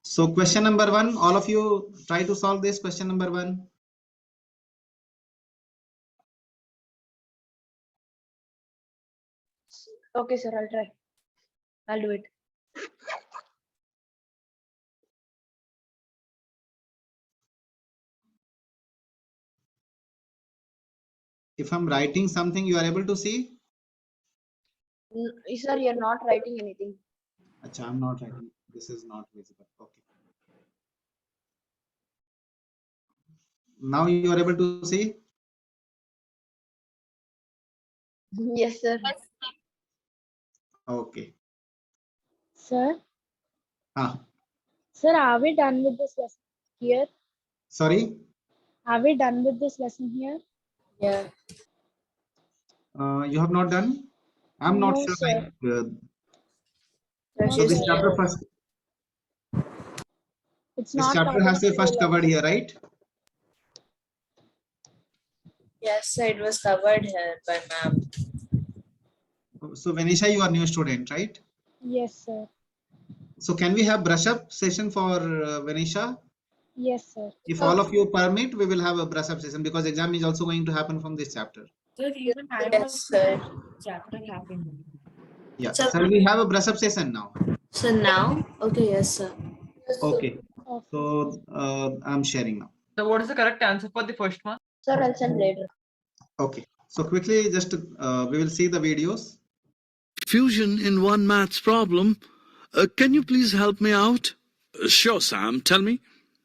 So question number 1, all of you try to solve this question number 1. Okay, sir, I'll try. I'll do it. If I'm writing something, you are able to see? Sir, you're not writing anything. Achha, I'm not writing. This is not visible. Okay. Now you are able to see? Yes, sir. Okay. Sir? Ah. Sir, are we done with this lesson here? Sorry? Are we done with this lesson here? Yeah. You have not done? I'm not No, sure. sir. So this chapter first. It's This not chapter has to first covered here, right? Yes, sir, it was covered here by ma'am. So Venisha, you are new student, right? Yes, sir. So can we have brush up session for Venisha? Yes, sir. If all of you permit, we will have a brush up session because exam is also going to happen from this chapter. Sir, even I yes, sir. Chapter happened. Yeah. Sir, So we have a brush up session now. So now? Okay, yes, sir. Okay. Okay. So I'm sharing now. So what is the correct answer for the first one? Sir, I'll send later. Okay. So quickly, just we will see the videos. Fusion in one maths problem. Can you please help me out? Sure, Sam. Tell me.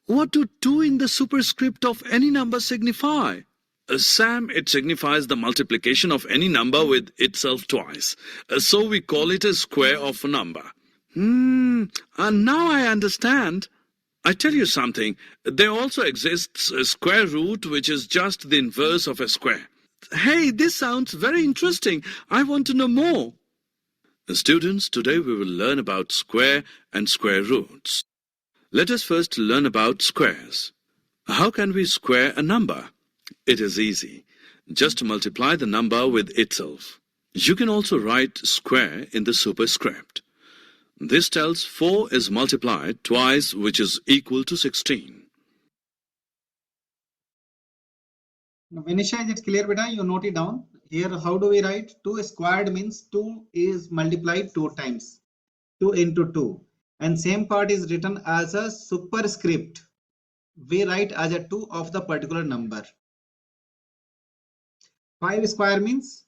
What do 2 in the superscript of any number signify? Sam, it signifies the multiplication of any number with itself twice. So we call it a square of a number. Now I understand. I tell you something. There also exists a square root which is just the inverse of a square. Hey, this sounds very interesting. I want to know more. Students, today we will learn about square and square roots. Let us first learn about squares. How can we square a number? It is easy. Just multiply the number with itself. You can also write square in the superscript. This tells 4 is multiplied twice, which is equal to 16. Now, Venisha, is it clear, beta? You note it down. Here, how do we write? 2 squared means 2 is multiplied 2 times. 2 into 2. And same part is written as a superscript. We write as a 2 of the particular number. 5 square means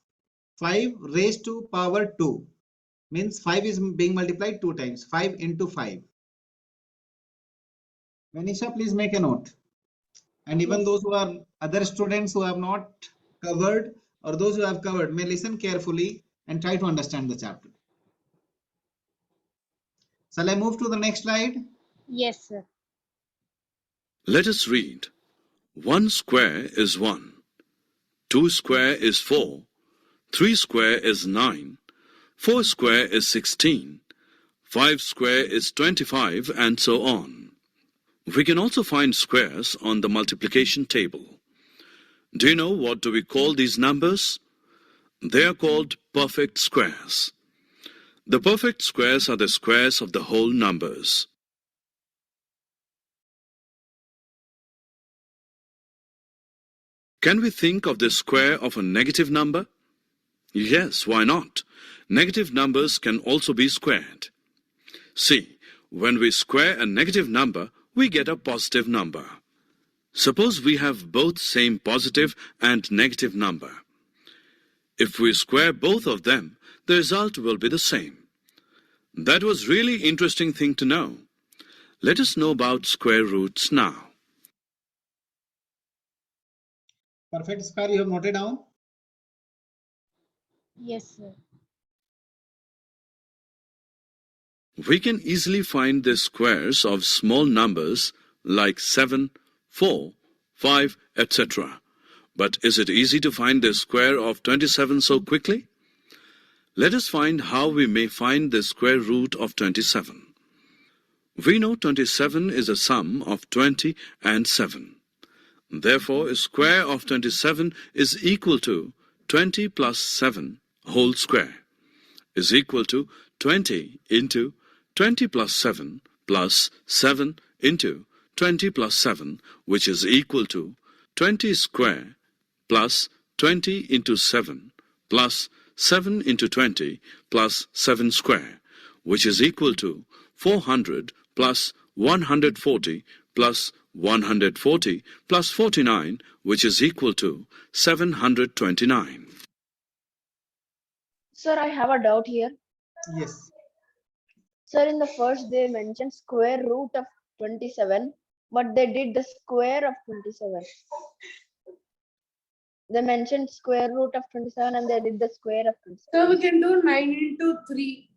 5 raised to power 2. Means 5 is being multiplied 2 times. 5 into 5. Venisha, please make a note. And even those who are other students who have not covered or those who have covered may listen carefully and try to understand the chapter. Shall I move to the next slide? Yes, sir. Let us read. 1 square is 1. 2 square is 4. 3 square is 9. 4 square is 16. 5 square is 25, and so on. We can also find squares on the multiplication table. Do you know what do we call these numbers? They are called perfect squares. The perfect squares are the squares of the whole numbers. Can we think of the square of a negative number? Yes, why not? Negative numbers can also be squared. See, when we square a negative number, we get a positive number. Suppose we have both same positive and negative number. If we square both of them, the result will be the same. That was really interesting thing to know. Let us know about square roots now. Perfect square you have noted down? Yes, sir. We can easily find the squares of small numbers like 7, 4, 5, etc. But is it easy to find the square of 27 so quickly? Let us find how we may find the square root of 27. We know 27 is a sum of 20 and 7. Therefore, a square of 27 is equal to 20 plus 7 whole square is equal to 20 into 20 plus 7 plus 7 into 20 plus 7, which is equal to 20 square plus 20 into 7 plus 7 into 20 plus 7 square, which is equal to 400 plus 140 plus 140 plus 49, which is equal to 729. Sir, I have a doubt here. Yes. Sir, in the first they mentioned square root of 27, but they did the square of 27. They mentioned square root of 27 and they did the square of 27. So we can do 9 into 3,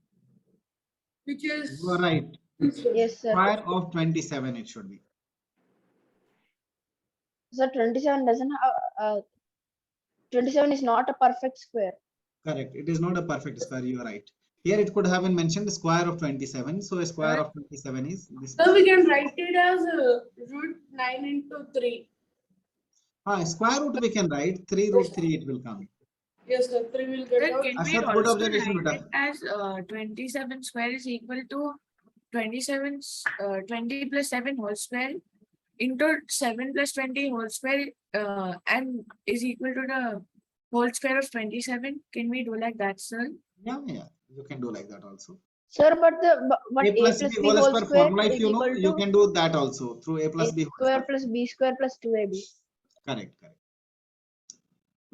which is. You are right. Yes, sir. Square of 27 it should be. Sir, 27 doesn't have 27 is not a perfect square. Correct. It is not a perfect square. You are right. Here it could have been mentioned square of 27. So a square of 27 is this. So we can write it as root 9 into 3. Square root we can write 3 root 3 it will come. Yes, sir. 3 will get Then out. can we Asad, good also observation, write beta. it as 27 square is equal to 27 20 plus 7 whole square into 7 plus 20 whole square and is equal to the whole square of 27. Can we do like that, sir? Yeah, you can do like that also. Sir, but A plus B whole square formula, if is you know, equal you to can do that also through A plus a B whole square square. plus b square plus 2ab. Correct.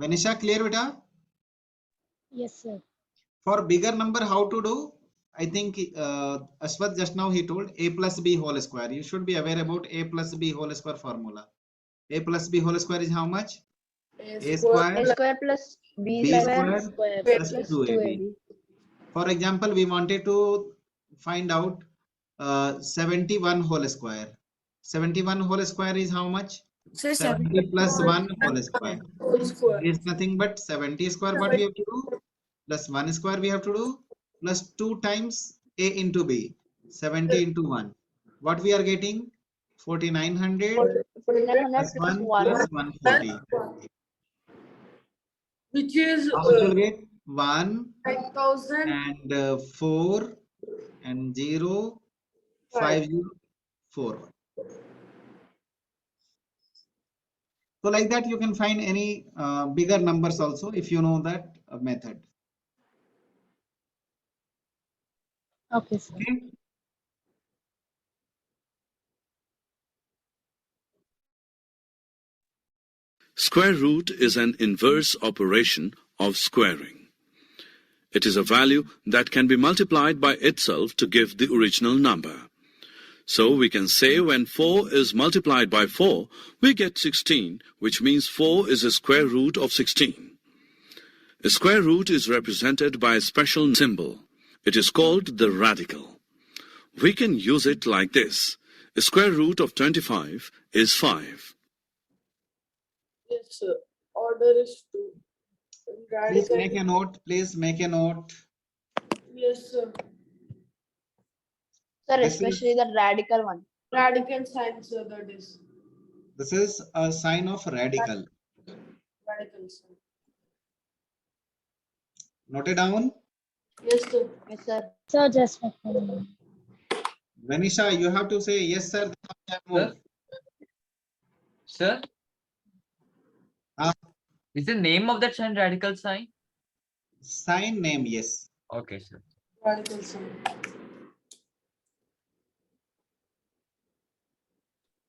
Vanisha, clear beta? Yes, sir. For bigger number, how to do? I think Ashwath just now he told A plus B whole square. You should be aware about A plus B whole square formula. A plus B whole square is how much? A square A square plus b B square square plus plus 2ab. 2AB. For example, we wanted to find out 71 whole square. 71 whole square is how much? So 70 plus 1 whole square. Whole square. Is nothing but 70 square. What we have to do? Plus 1 square we have to do. Plus 2 times A into B. 70 into 1. What we are getting? 4900 4900 plus plus 1 1. plus 140. Which is How much you will get? 1 5,000. and 4 and 0 5 0 4. So like that you can find any bigger numbers also if you know that method. Okay, sir. Okay. Square root is an inverse operation of squaring. It is a value that can be multiplied by itself to give the original number. So we can say when 4 is multiplied by 4, we get 16, which means 4 is a square root of 16. A square root is represented by a special symbol. It is called the radical. We can use it like this. A square root of 25 is 5. Yes, sir. Order is 2. Please Radical. make a note. Please make a note. Yes, sir. Sir, This especially the radical one. Radical sign, sir, that is. This is a sign of radical. Radical sign. Note it down. Yes, sir. Yes, sir. Sir, just a moment. Vanisha, you have to say yes, sir. Move. Sir, Ah, is the name of that sign radical sign? sign name, yes. Okay, sir. Radical sign.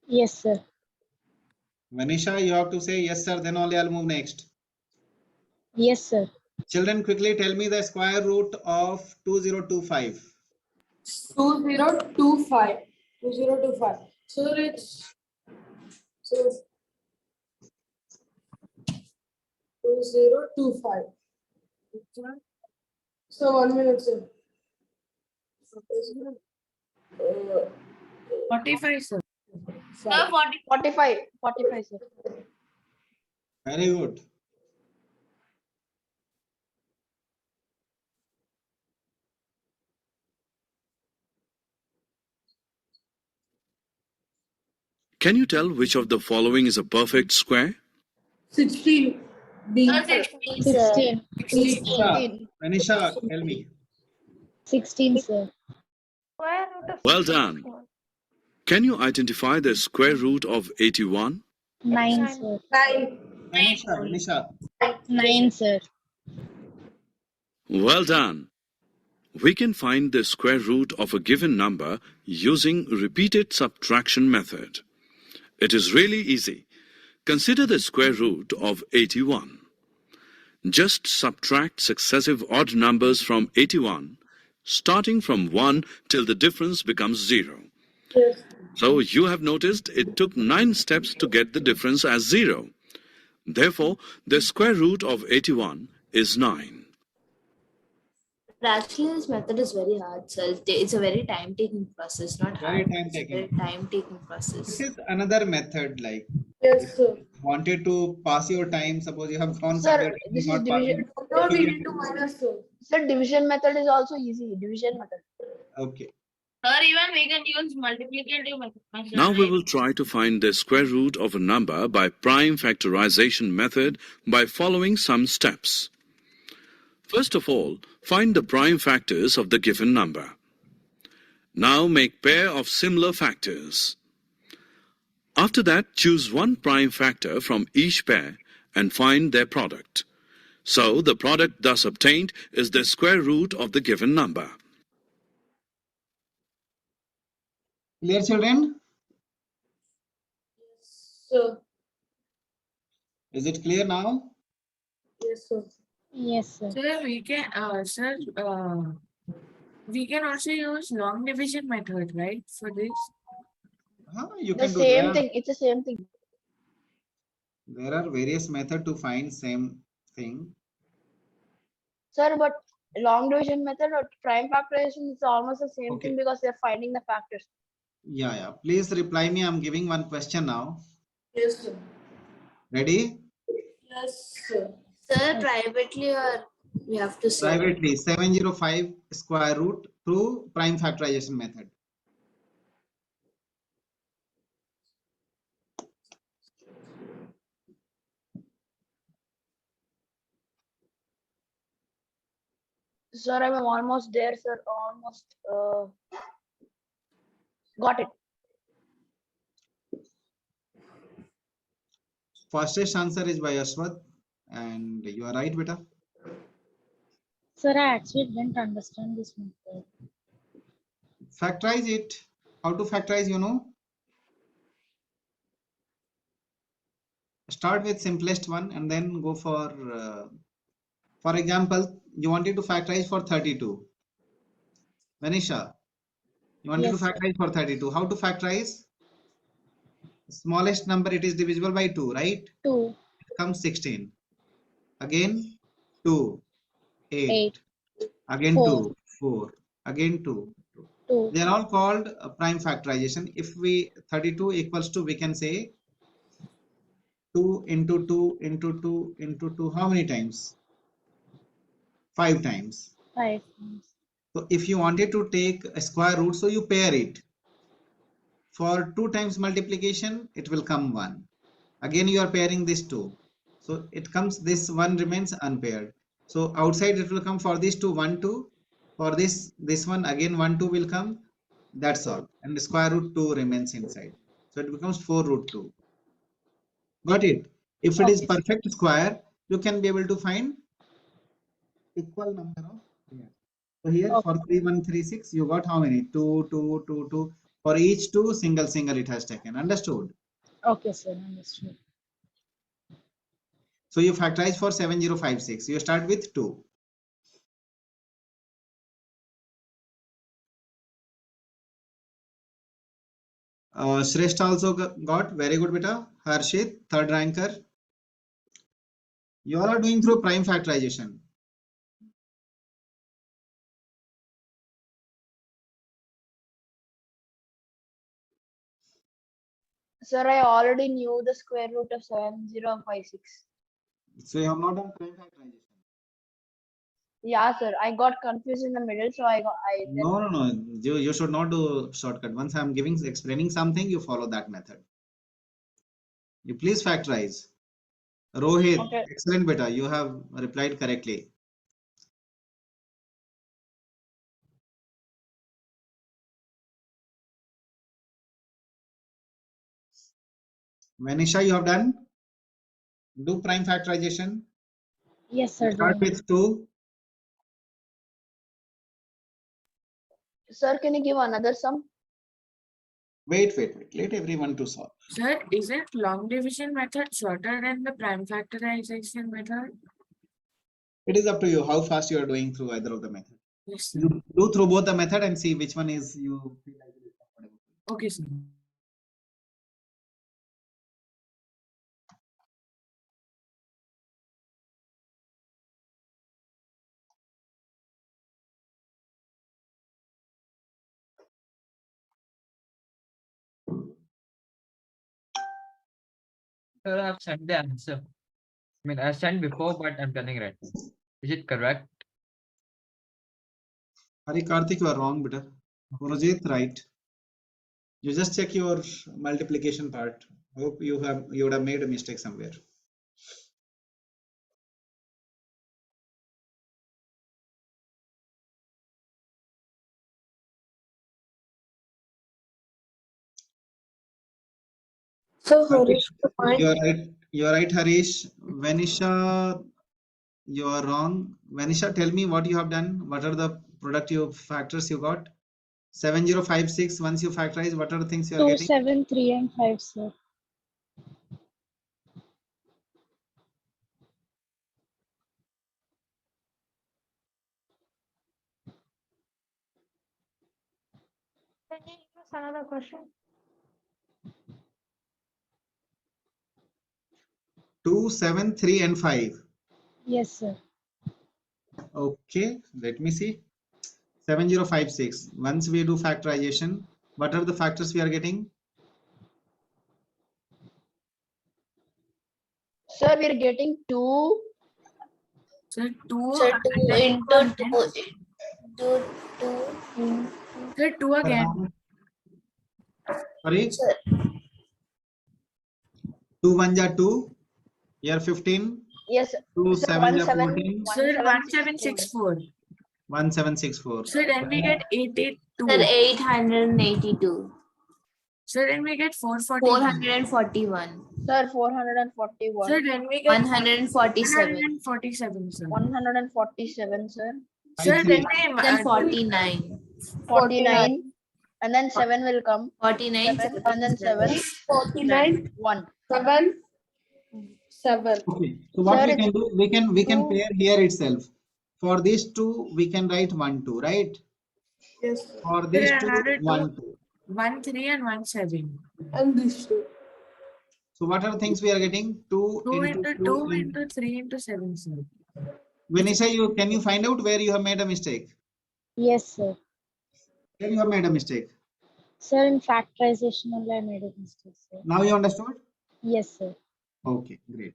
Yes, sir. Vanisha, you have to say yes, sir. Then only I'll move next. Yes, sir. Children, quickly tell me the square root of 2025. 2025. 2025. So it's 2025. So 1 minute, sir. 45, sir. 45. 45, sir. Very good. Can you tell which of the following is a perfect square? 16. B. 16. 16. Vanisha, tell me. 16, sir. Square root of Well 16 is done. small. Can you identify the square root of 81? 9, Nine. sir. 9. Manisha, 9, sir. Well done. We can find the square root of a given number using repeated subtraction method. It is really easy. Consider the square root of 81. Just subtract successive odd numbers from 81, starting from 1 till the difference becomes 0. Yes. So you have noticed it took 9 steps to get the difference as 0. Therefore, the square root of 81 is 9. But actually, this method is very hard. So it's a very time-taking process, not very hard. time It's a taking. very time-taking This process. is another method, like Yes, sir. wanted to pass your time. Suppose you have gone Sir, somewhere, this is not division. passing. No, You we can- need to minus, sir. Sir, division method is also easy. Division method. Okay. Sir, even we can use multiplicative method. Now we will try to find the square root of a number by prime factorization method by following some steps. First of all, find the prime factors of the given number. Now make pair of similar factors. After that, choose one prime factor from each pair and find their product. So the product thus obtained is the square root of the given number. Clear, children? Sir. Is it clear now? Yes, sir. Yes, sir. Sir, we can also use long division method, right? For this. You The can do same that. thing. It's the same thing. There are various methods to find same thing. Sir, but long division method or prime factorization is almost the same Okay. thing because they're finding the factors. Yeah. Please reply me. I'm giving one question now. Yes, sir. Ready? Yes, sir. Sir, privately or we have to say? Privately, 705 square root through prime factorization method. Sir, I'm almost there, sir. Almost got it. Fastest answer is by Ashwath, and you are right, beta. Sir, I actually didn't understand this method. Factorize it. How to factorize, you know? Start with simplest one and then go for example, you wanted to factorize for 32. Manisha, you wanted Yes, to sir. factorize for 32. How to factorize? Smallest number, it is divisible by 2, right? 2, It comes 16. Again, 2, 8. 8, Again 4. 2, 4. Again 2. 2. They are all called prime factorization. If we 32 equals to, we can say 2 into 2 into 2 into 2. How many times? 5 times. 5. So if you wanted to take a square root, so you pair it. For 2 times multiplication, it will come 1. Again, you are pairing this 2. So it comes, this 1 remains unpaired. So outside it will come for this 2, 1, 2. For this one again 1, 2 will come. That's all. And the square root 2 remains inside. So it becomes 4 root 2. Got it? If it is Okay. perfect square, you can be able to find equal number of pairs. So here for 3136, you got how many? 2, 2, 2, 2. For each 2, single it has taken. Understood? Okay, sir. Understood. So you factorize for 7056. You start with 2. Shrestha also got. Very good, beta. Harshit, third ranker. You all are doing through prime factorization. Sir, I already knew the square root of 7056. So you have not done prime factorization. Yeah, sir. I got confused in the middle, so I No. You should not do shortcut. Once I'm explaining something, you follow that method. You please factorize. Rohit, Okay. excellent, beta. You have replied correctly. Vanisha, you have done? Do prime factorization. Yes, sir. Start doing. with 2. Sir, can you give another sum? Wait. Let everyone to solve. Sir, isn't long division method shorter than the prime factorization method? It is up to you how fast you are doing through either of the method. Yes, sir. You do through both the method and see which one is you feel like it is comfortable. Okay, sir. Sir, I have sent the answer. I mean, I sent before, but I'm telling right now. Is it correct? Hari Karthik, you are wrong, beta. Purojit, right. You just check your multiplication part. Hope you would have made a mistake somewhere. So Harish, Harish, you are right, Harish. Vanisha, you are wrong. Vanisha, tell me what you have done. What are the productive factors you got? 7056. Once you factorize, what are the things you are 2, getting? 7, 3, and 5, sir. Can you give us another question? 2, 7, 3, and 5. Yes, sir. Okay, let me see. 7056. Once we do factorization, what are the factors we are getting? Sir, we are getting 2. Sir, 2 so and 2 then into 2 again. into 2 Sir, 2 again. Sorry, Sir, 2 1 ja 2. Here 15. Yes, 2 sir, 7 ja 14. Sir, 1764. 1764. 1764. Sir, then we get 82. Sir, 882. Sir, then we get 441. 441. Sir, 441. Sir, then we get 147. 147, sir. 147, sir. Sir, then we Then 49. 49. And then 7 will come. 49. 7, and then 7. 49, 1. 7, 7. Okay. So what Sir, we it's can do, we can two. pair here itself. For these two, we can write 1 2, right? Yes. For these Sir, two, another 1 2. 1 3 and 1 7. And this two. So what are the things we are getting? 2 2 into into 2 2 into. into 3 into 7, sir. Vanisha, can you find out where you have made a mistake? Yes, sir. Where you have made a mistake? Sir, in factorization only I made a mistake, sir. Now you understood? Yes, sir. Okay, great.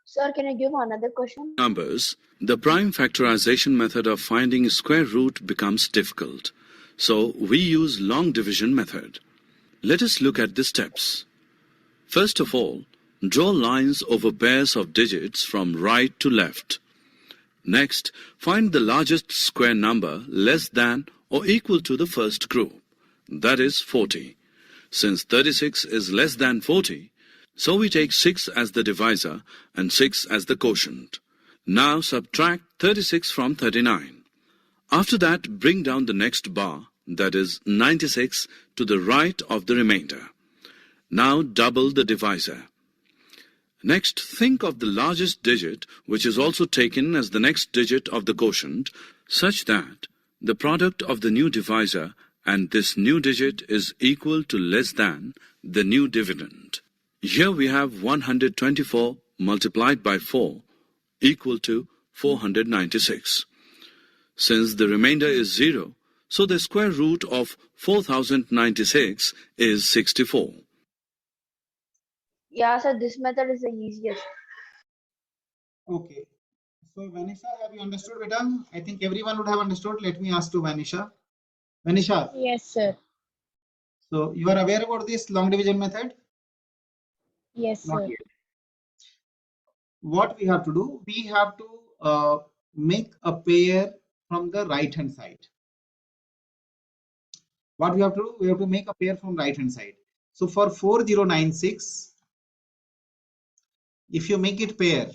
Sir, can you give another question? Numbers, the prime factorization method of finding square root becomes difficult. So we use long division method. Let us look at the steps. First of all, draw lines over pairs of digits from right to left. Next, find the largest square number less than or equal to the first group, that is 40. Since 36 is less than 40, so we take 6 as the divisor and 6 as the quotient. Now subtract 36 from 39. After that, bring down the next bar, that is 96, to the right of the remainder. Now double the divisor. Next, think of the largest digit, which is also taken as the next digit of the quotient, such that the product of the new divisor and this new digit is equal to less than the new dividend. Here we have 124 multiplied by 4 equal to 496. Since the remainder is 0, so the square root of 4096 is 64. Yeah, sir, this method is the easiest. Okay. So Vanisha, have you understood, beta? I think everyone would have understood. Let me ask to Vanisha. Vanisha, Yes, sir. so you are aware about this long division method? Yes, Not sir. yet. What we have to do, we have to make a pair from the right hand side. What we have to do? We have to make a pair from right hand side. So for 4096, if you make it pair,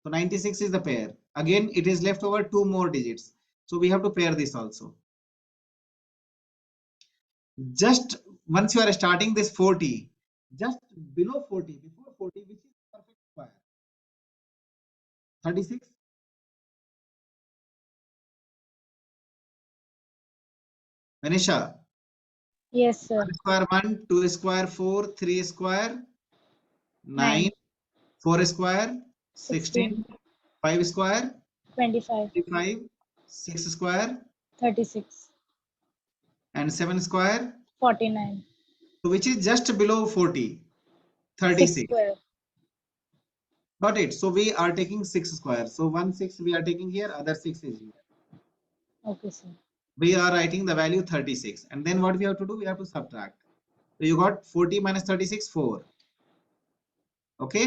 so 96 is the pair. Again, it is left over 2 more digits. So we have to pair this also. Just once you are starting this 40, just below 40, before 40, which is perfect square? 36. Manisha. Yes, sir. 1 square 1, 2 square 4, 3 square 9, 9. 4 square 16. 5 square 25. 25, 6 square 36. and 7 square. 49. So which is just below 40? 6 36. square. Got it. So we are taking 6 square. So 1 6 we are taking here, other 6 is here. Okay, sir. We are writing the value 36. And then what we have to do? We have to subtract. So you got 40 minus 36, 4. Okay.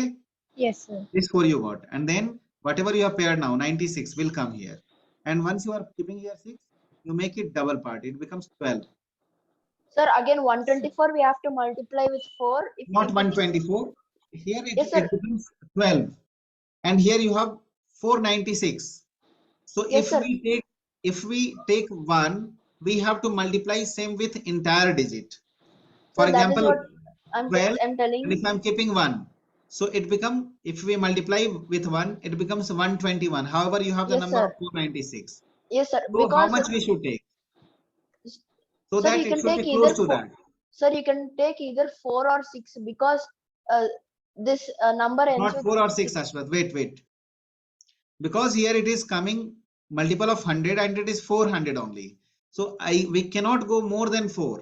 Yes, sir. This 4 you got. And then whatever you have paired now, 96 will come here. And once you are keeping here 6, you make it double part. It becomes 12. Sir, again 124 we have to multiply with 4. If Not it is- 124. Here Yes, sir. it becomes 12. And here you have 496. So Yes, sir. if we take 1, we have to multiply same with entire digit. For So that is example, what I'm 12, I'm telling. and if I'm keeping 1, so it become, if we multiply with 1, it becomes 121. However, you have the Yes, number sir. of 496. Yes, sir. So how Because much we should take? So sir, that you it can should be take close either to 4. that. Sir, you can take either 4 or 6 because this number ends Not with 4 or 6, Ashwath. Wait. Because here it is coming multiple of 100 and it is 400 only. So we cannot go more than 4.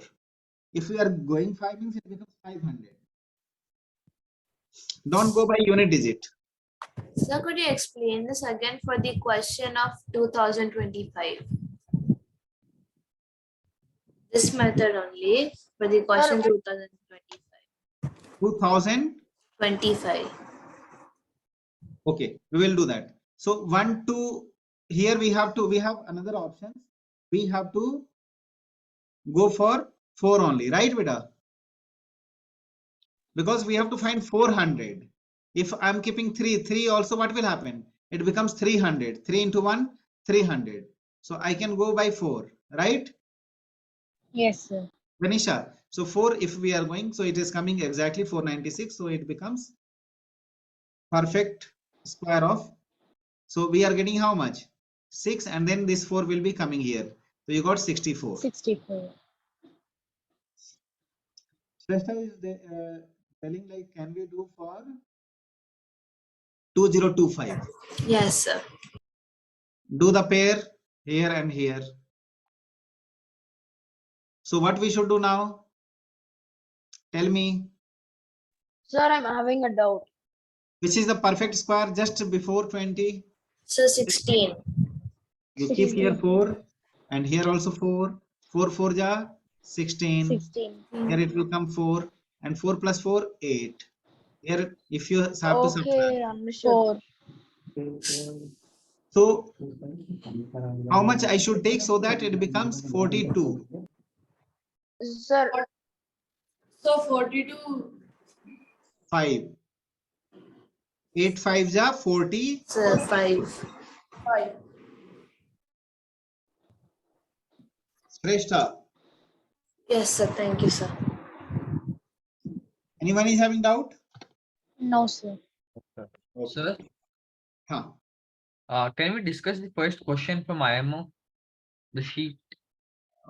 If we are going 5 means it becomes 500. Don't go by unit digit. Sir, could you explain this again for the question of 2025? This method only for the question 2025. 2000. 25. Okay, we will do that. So 1, 2, here we have another option. We have to go for 4 only, right, beta? Because we have to find 400. If I'm keeping 3 also, what will happen? It becomes 300. 3 into 1, 300. So I can go by 4, right? Yes, sir. Vanisha. So 4, if we are going, so it is coming exactly 496. So it becomes perfect square of. So we are getting how much? 6, and then this 4 will be coming here. So you got 64. 64. Shrestha is telling like, can we do for 2025? Yes, sir. Do the pair here and here. So what we should do now? Tell me. Sir, I'm having a doubt. Which is the perfect square just before 20? So 16. You keep here 16. 4 and here also 4. 4 4 ja 16. 16. Here it will come 4 and 4 plus 4 8. Here if you have to subtract. Okay, understood. 4. So how much I should take so that it becomes 42? Sir, So 42. 5. 8 5 ja 40. So 5. 5. Shrestha. Yes, sir. Thank you, sir. Anyone is having doubt? No, sir. Sir, Huh. can we discuss the first question from IMO? The sheet.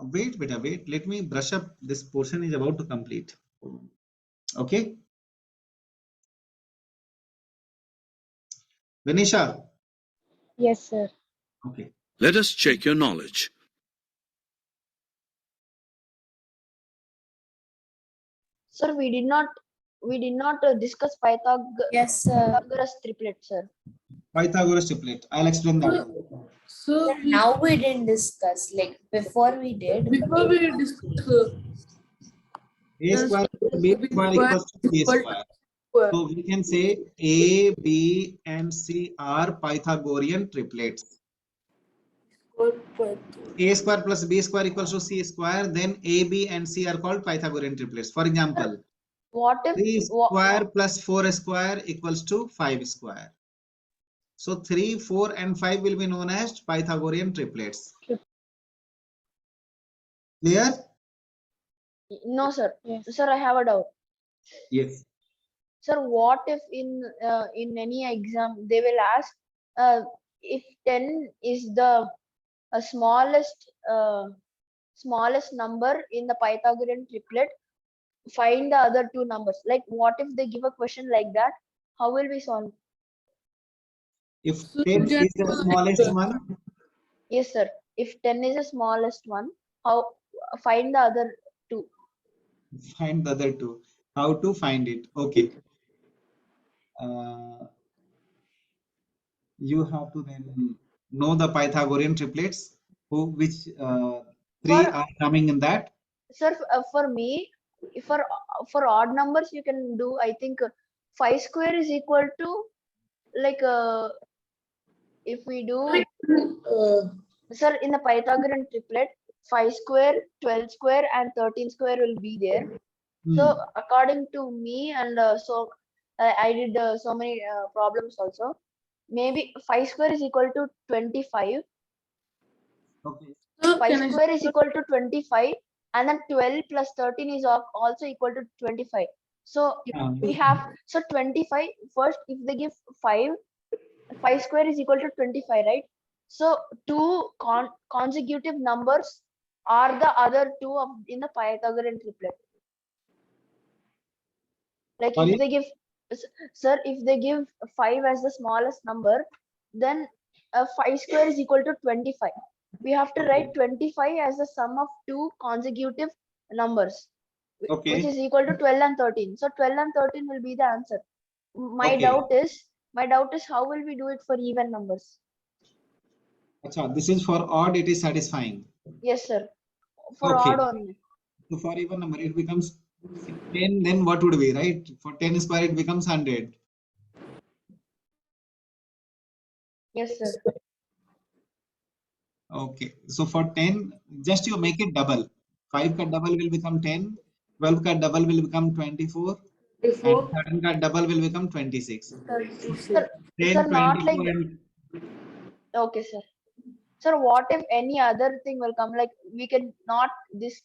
Wait, beta, wait. Let me brush up. This portion is about to complete. Okay. Vanisha. Yes, sir. Okay. Let us check your knowledge. sir, we did not discuss Yes, sir. Pythagoras triplet, sir. Pythagoras triplet. I'll explain that. So Now we didn't discuss. Like before we did. before we discuss A square plus B square equals to C square. So we can say A, B, and C are Pythagorean triplets. A square plus B square equals to C square, then A, B and C are called Pythagorean triplets. For example, What if 3 square plus 4 square equals to 5 square. So 3, 4 and 5 will be known as Pythagorean triplets. Clear? No, sir. Yes. Sir, I have a doubt. Yes. Sir, what if in any exam they will ask if 10 is the smallest smallest number in the Pythagorean triplet, find the other two numbers. Like, what if they give a question like that? How will we solve? If 10 is the smallest one, Yes, sir. If 10 is the smallest one, how find the other two? find the other two. How to find it? Okay. You have to then know the Pythagorean triplets, which three For are coming in that. sir, for me, for odd numbers you can do. I think 5 square is equal to like if we do sir in the Pythagorean triplet, 5 square, 12 square, and 13 square will be there. So according to me, and I did so many problems also. Maybe 5 square is equal to 25. Okay. 5 square is equal to 25, and then 12 plus 13 is also equal to 25. So we have, so 25 first, if they give 5 square is equal to 25, right? So two consecutive numbers are the other two in the Pythagorean triplet. Like Sorry? if they give, sir, if they give 5 as the smallest number, then 5 square is equal to 25. We have to write 25 as the sum of two consecutive numbers, which Okay. is equal to 12 and 13. So 12 and 13 will be the answer. My Okay. doubt is how will we do it for even numbers? Achha, this is for odd, it is satisfying. Yes, sir. For Okay. odd only. So for even number, it becomes 10, then what would be, right? For 10 square, it becomes 100. Yes, sir. Okay. So for 10, just you make it double. 5 ka double will become 10, 12 ka double will become 24, and 13 ka double will become 26. Sir, 10, sir, not 24 like and okay, sir. Sir, what if any other thing will come? Like we can not, this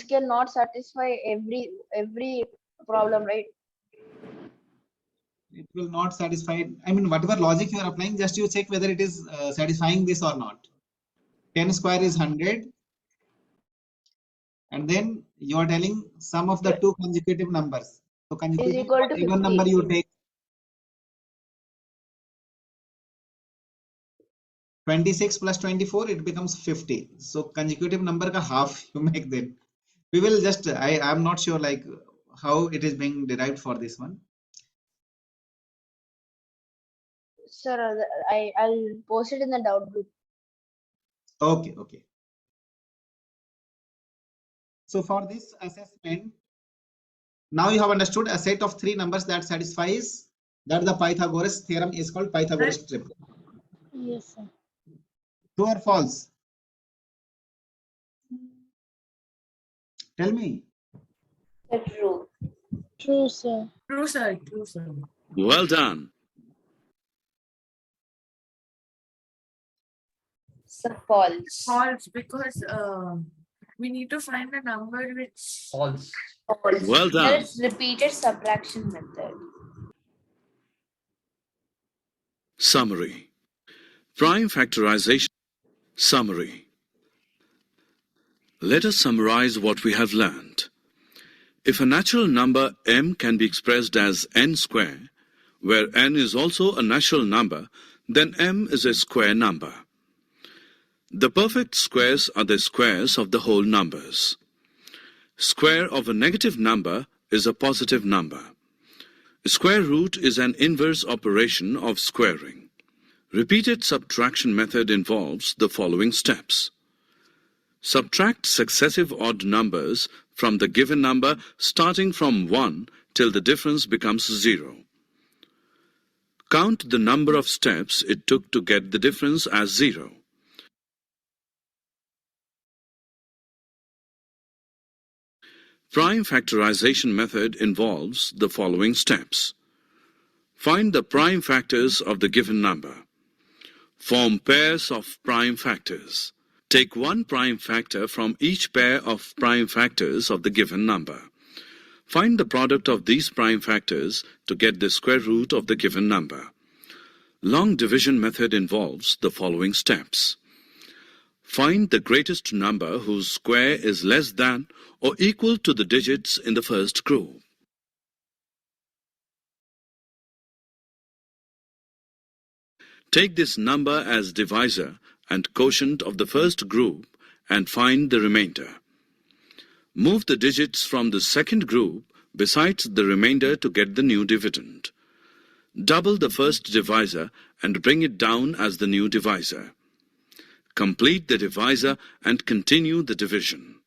cannot satisfy every problem, right? it will not satisfy. I mean, whatever logic you are applying, just you check whether it is satisfying this or not. 10 square is 100, and then you are telling sum of the two consecutive numbers. So Is consecutive equal to even number 50. you take 26 plus 24, it becomes 50. So consecutive number ka half you make then. We will just, I am not sure like how it is being derived for this one. Sir, I'll post it in the doubt group. Okay, okay. So for this assessment, now you have understood a set of three numbers that satisfies that the Pythagoras theorem is called Pythagoras triplet. Yes, sir. True or false? Tell me. True. True, sir. True, sir. True, sir. Well done. So false. False, because we need to find a number which False. False. Well done. That is repeated subtraction method. Summary. Prime factorization. Summary. Let us summarize what we have learned. If a natural number m can be expressed as n square, where n is also a natural number, then m is a square number. The perfect squares are the squares of the whole numbers. Square of a negative number is a positive number. Square root is an inverse operation of squaring. Repeated subtraction method involves the following steps. Subtract successive odd numbers from the given number starting from 1 till the difference becomes 0. Count the number of steps it took to get the difference as 0. Prime factorization method involves the following steps. Find the prime factors of the given number. Form pairs of prime factors. Take one prime factor from each pair of prime factors of the given number. Find the product of these prime factors to get the square root of the given number. Long division method involves the following steps. Find the greatest number whose square is less than or equal to the digits in the first group. Take this number as divisor and quotient of the first group and find the remainder. Move the digits from the second group besides the remainder to get the new dividend. Double the first divisor and bring it down as the new divisor. Complete the divisor and continue the division.